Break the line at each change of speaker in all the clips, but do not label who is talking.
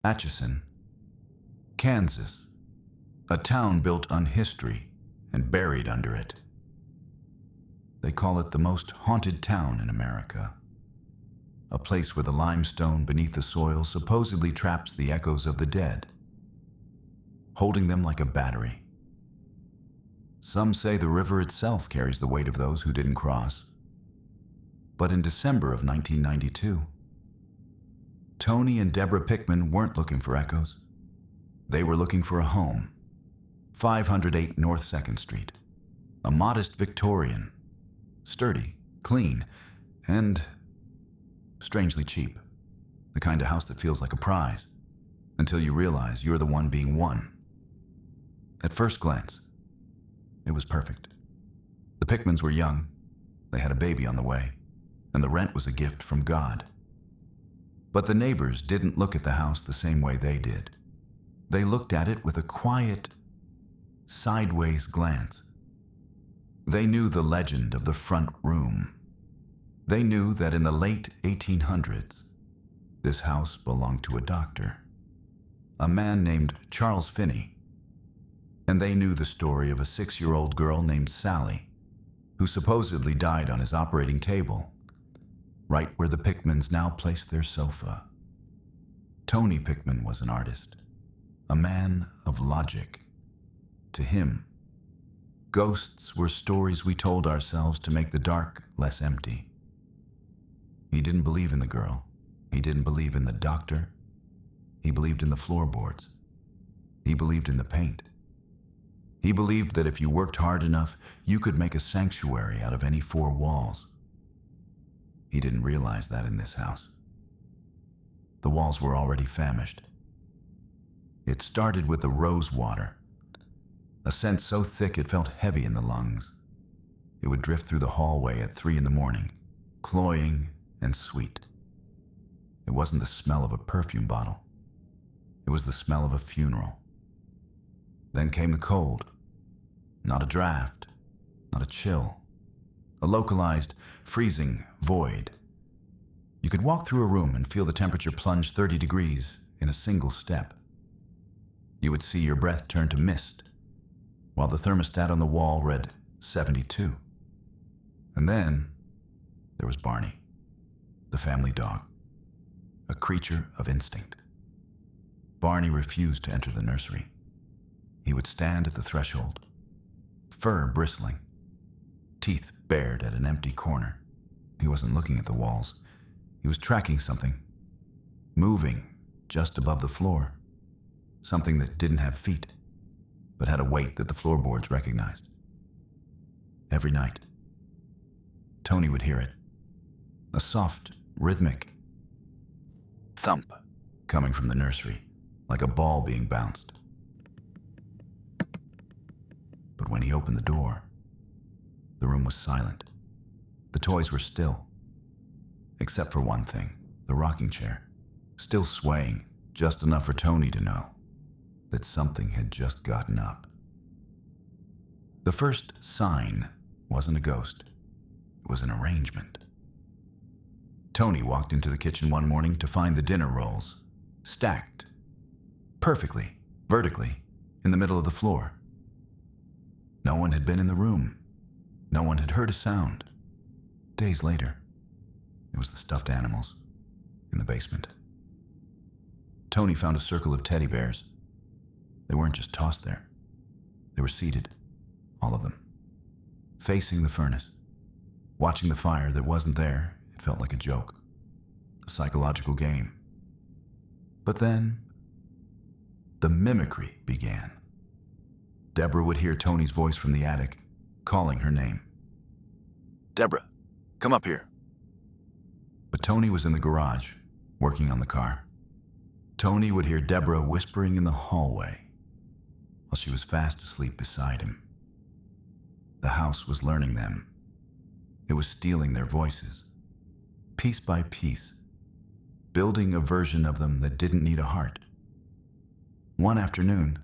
Atchison, Kansas, a town built on history and buried under it. They call it the most haunted town in America, a place where the limestone beneath the soil supposedly traps the echoes of the dead, holding them like a battery. Some say the river itself carries the weight of those who didn't cross. But in December of 1992, Tony and Debra Pickman weren't looking for echoes. They were looking for a home, 508 North 2nd Street, a modest Victorian, sturdy, clean, and strangely cheap. The kind of house that feels like a prize, until you realize you're the one being won. At first glance, it was perfect. The Pickmans were young, they had a baby on the way, and the rent was a gift from God. But the neighbors didn't look at the house the same way they did. They looked at it with a quiet, sideways glance. They knew the legend of the front room. They knew that in the late 1800s, this house belonged to a doctor, a man named Charles Finney. And they knew the story of a 6-year-old girl named Sallie, who supposedly died on his operating table, right where the Pickmans now placed their sofa. Tony Pickman was an artist, a man of logic. To him, ghosts were stories we told ourselves to make the dark less empty. He didn't believe in the girl. He didn't believe in the doctor. He believed in the floorboards. He believed in the paint. He believed that if you worked hard enough, you could make a sanctuary out of any 4 walls. He didn't realize that in this house. The walls were already famished. It started with the rose water, a scent so thick it felt heavy in the lungs. It would drift through the hallway at 3 in the morning, cloying and sweet. It wasn't the smell of a perfume bottle. It was the smell of a funeral. Then came the cold. Not a draft, not a chill. A localized, freezing void. You could walk through a room and feel the temperature plunge 30 degrees in a single step. You would see your breath turn to mist, while the thermostat on the wall read 72. And then there was Barney, the family dog, a creature of instinct. Barney refused to enter the nursery. He would stand at the threshold, fur bristling, teeth bared at an empty corner. He wasn't looking at the walls. He was tracking something, moving just above the floor, something that didn't have feet, but had a weight that the floorboards recognized. Every night, Tony would hear it, a soft, rhythmic thump coming from the nursery, like a ball being bounced. But when he opened the door, the room was silent. The toys were still, except for one thing, the rocking chair, still swaying just enough for Tony to know that something had just gotten up. The first sign wasn't a ghost. It was an arrangement. Tony walked into the kitchen one morning to find the dinner rolls stacked perfectly, vertically, in the middle of the floor. No one had been in the room. No one had heard a sound. Days later, it was the stuffed animals in the basement. Tony found a circle of teddy bears. They weren't just tossed there. They were seated, all of them, facing the furnace, watching the fire that wasn't there. It felt like a joke, a psychological game. But then, the mimicry began. Debra would hear Tony's voice from the attic, calling her name. "Debra, come up here." But Tony was in the garage, working on the car. Tony would hear Debra whispering in the hallway, while she was fast asleep beside him. The house was learning them. It was stealing their voices, piece by piece, building a version of them that didn't need a heart. One afternoon,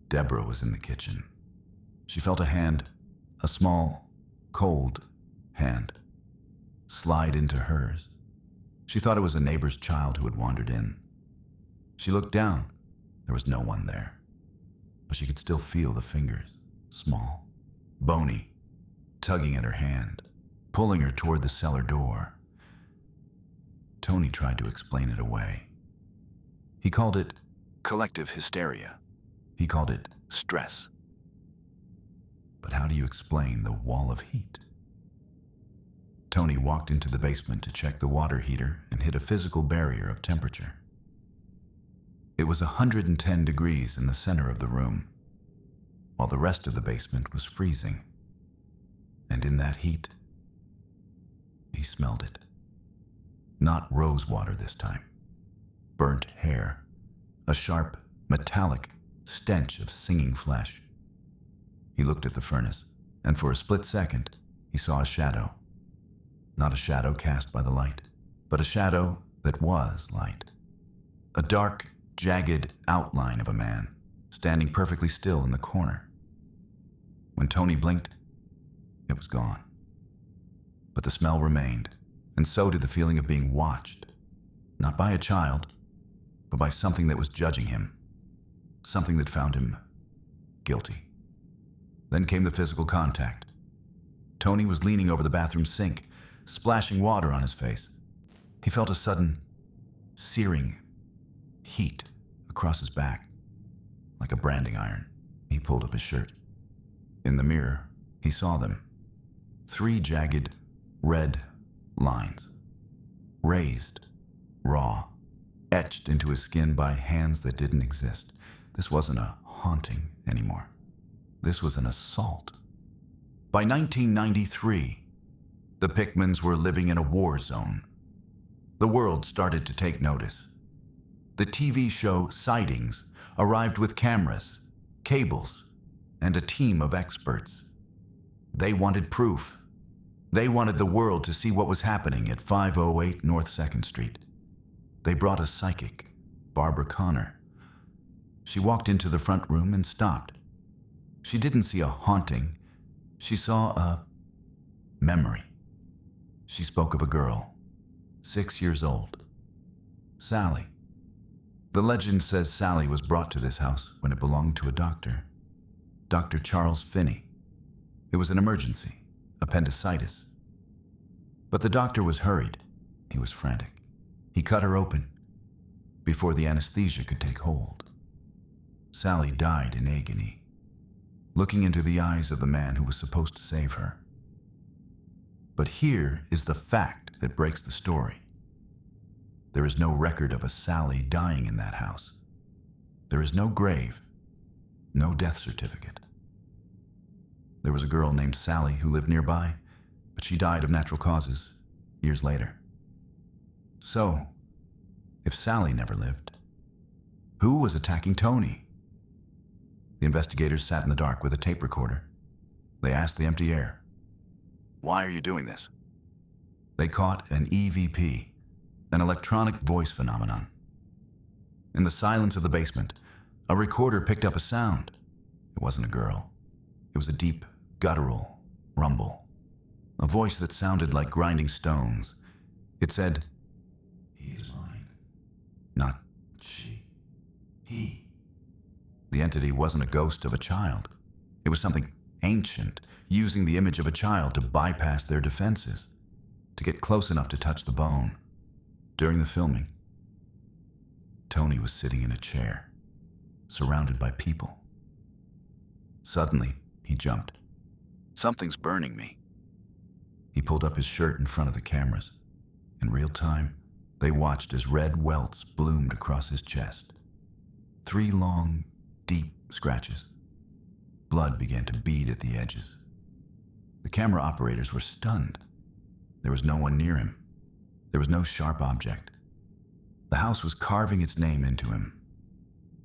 Debra was in the kitchen. She felt a hand, a small, cold hand, slide into hers. She thought it was a neighbor's child who had wandered in. She looked down. There was no one there, but she could still feel the fingers, small, bony, tugging at her hand, pulling her toward the cellar door. Tony tried to explain it away. He called it collective hysteria. He called it stress. But how do you explain the wall of heat? Tony walked into the basement to check the water heater and hit a physical barrier of temperature. It was 110 degrees in the center of the room, while the rest of the basement was freezing. And in that heat, he smelled it. Not rose water this time. Burnt hair. A sharp, metallic stench of singing flesh. He looked at the furnace, and for a split second, he saw a shadow. Not a shadow cast by the light, but a shadow that was light. A dark, jagged outline of a man, standing perfectly still in the corner. When Tony blinked, it was gone. But the smell remained, and so did the feeling of being watched, not by a child, but by something that was judging him, something that found him guilty. Then came the physical contact. Tony was leaning over the bathroom sink, splashing water on his face. He felt a sudden, searing heat across his back, like a branding iron. He pulled up his shirt. In the mirror, he saw them. 3 jagged, red lines. Raised, raw, etched into his skin by hands that didn't exist. This wasn't a haunting anymore. This was an assault. By 1993, the Pickmans were living in a war zone. The world started to take notice. The TV show Sightings arrived with cameras, cables, and a team of experts. They wanted proof. They wanted the world to see what was happening at 508 North 2nd Street. They brought a psychic, Barbara Connor. She walked into the front room and stopped. She didn't see a haunting. She saw a memory. She spoke of a girl, 6 years old, Sallie. The legend says Sallie was brought to this house when it belonged to a doctor, Dr. Charles Finney. It was an emergency, appendicitis. But the doctor was hurried. He was frantic. He cut her open before the anesthesia could take hold. Sallie died in agony, looking into the eyes of the man who was supposed to save her. But here is the fact that breaks the story. There is no record of a Sallie dying in that house. There is no grave, no death certificate. There was a girl named Sallie who lived nearby, but she died of natural causes years later. So, if Sallie never lived, who was attacking Tony? The investigators sat in the dark with a tape recorder. They asked the empty air, "Why are you doing this?" They caught an EVP, an electronic voice phenomenon. In the silence of the basement, a recorder picked up a sound. It wasn't a girl. It was a deep, guttural rumble, a voice that sounded like grinding stones. It said, "He is mine." Not she. He. The entity wasn't a ghost of a child. It was something ancient, using the image of a child to bypass their defenses, to get close enough to touch the bone. During the filming, Tony was sitting in a chair, surrounded by people. Suddenly, he jumped. "Something's burning me." He pulled up his shirt in front of the cameras. In real time, they watched as red welts bloomed across his chest. 3 long, deep scratches. Blood began to bead at the edges. The camera operators were stunned. There was no one near him. There was no sharp object. The house was carving its name into him,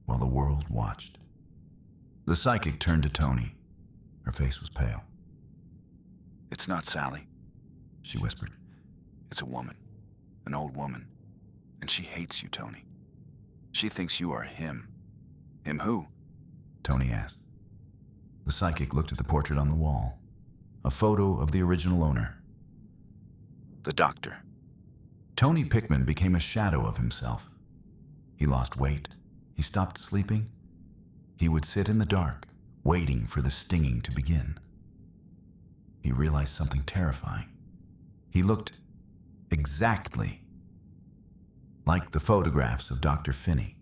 while the world watched. The psychic turned to Tony. Her face was pale. "It's not Sallie," she whispered. "It's a woman, an old woman, and she hates you, Tony. She thinks you are him." "Him who?" Tony asked. The psychic looked at the portrait on the wall, a photo of the original owner. "The doctor." Tony Pickman became a shadow of himself. He lost weight. He stopped sleeping. He would sit in the dark, waiting for the stinging to begin. He realized something terrifying. He looked exactly like the photographs of Dr. Finney.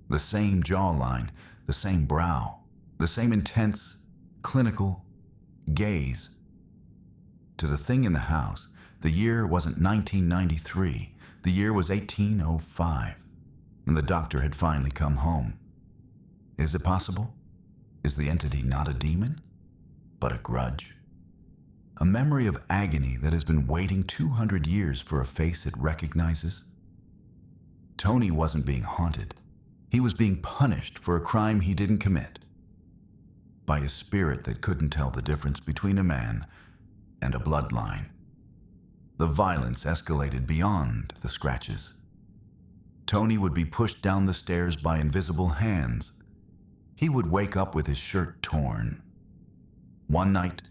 The same jawline, the same brow, the same intense, clinical gaze. To the thing in the house, the year wasn't 1993. The year was 1805, and the doctor had finally come home. Is it possible? Is the entity not a demon, but a grudge? A memory of agony that has been waiting 200 years for a face it recognizes? Tony wasn't being haunted. He was being punished for a crime he didn't commit. By a spirit that couldn't tell the difference between a man and a bloodline. The violence escalated beyond the scratches. Tony would be pushed down the stairs by invisible hands. He would wake up with his shirt torn. One night,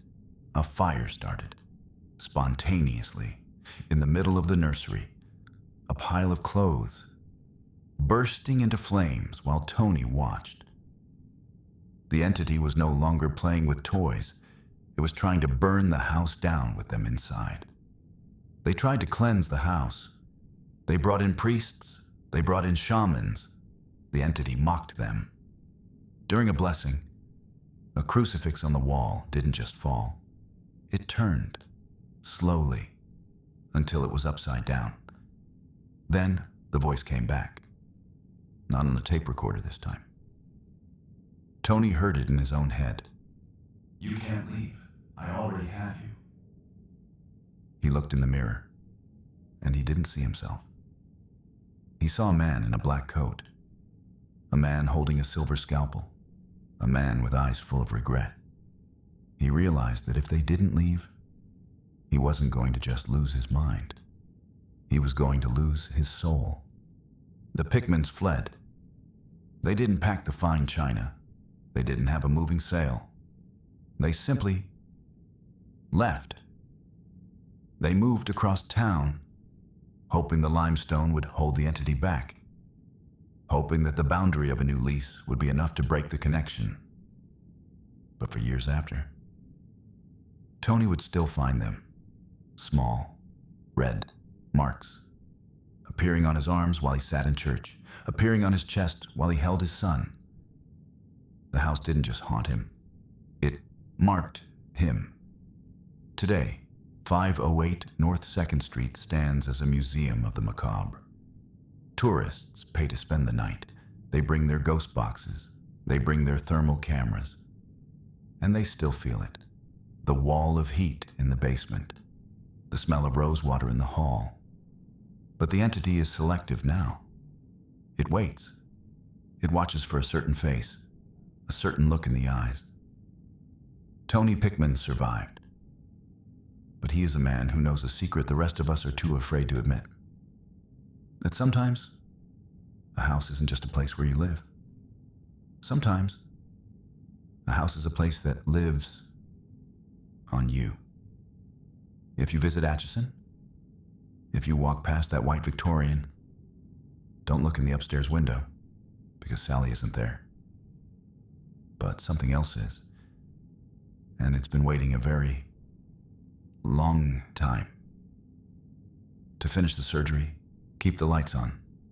a fire started, spontaneously, in the middle of the nursery. A pile of clothes, bursting into flames while Tony watched. The entity was no longer playing with toys. It was trying to burn the house down with them inside. They tried to cleanse the house. They brought in priests. They brought in shamans. The entity mocked them. During a blessing, a crucifix on the wall didn't just fall. It turned, slowly, until it was upside down. Then the voice came back. Not on a tape recorder this time. Tony heard it in his own head. "You can't leave. I already have you." He looked in the mirror, and he didn't see himself. He saw a man in a black coat, a man holding a silver scalpel, a man with eyes full of regret. He realized that if they didn't leave, he wasn't going to just lose his mind. He was going to lose his soul. The Pickmans fled. They didn't pack the fine china. They didn't have a moving sail. They simply left. They moved across town, hoping the limestone would hold the entity back, hoping that the boundary of a new lease would be enough to break the connection. But for years after, Tony would still find them, small, red marks, appearing on his arms while he sat in church, appearing on his chest while he held his son. The house didn't just haunt him. It marked him. Today, 508 North 2nd Street stands as a museum of the macabre. Tourists pay to spend the night. They bring their ghost boxes. They bring their thermal cameras. And they still feel it. The wall of heat in the basement. The smell of rosewater in the hall. But the entity is selective now. It waits. It watches for a certain face, a certain look in the eyes. Tony Pickman survived. But he is a man who knows a secret the rest of us are too afraid to admit. That sometimes, a house isn't just a place where you live. Sometimes, a house is a place that lives on you. If you visit Atchison, if you walk past that white Victorian, don't look in the upstairs window, because Sallie isn't there. But something else is. And it's been waiting a very long time. To finish the surgery, keep the lights on.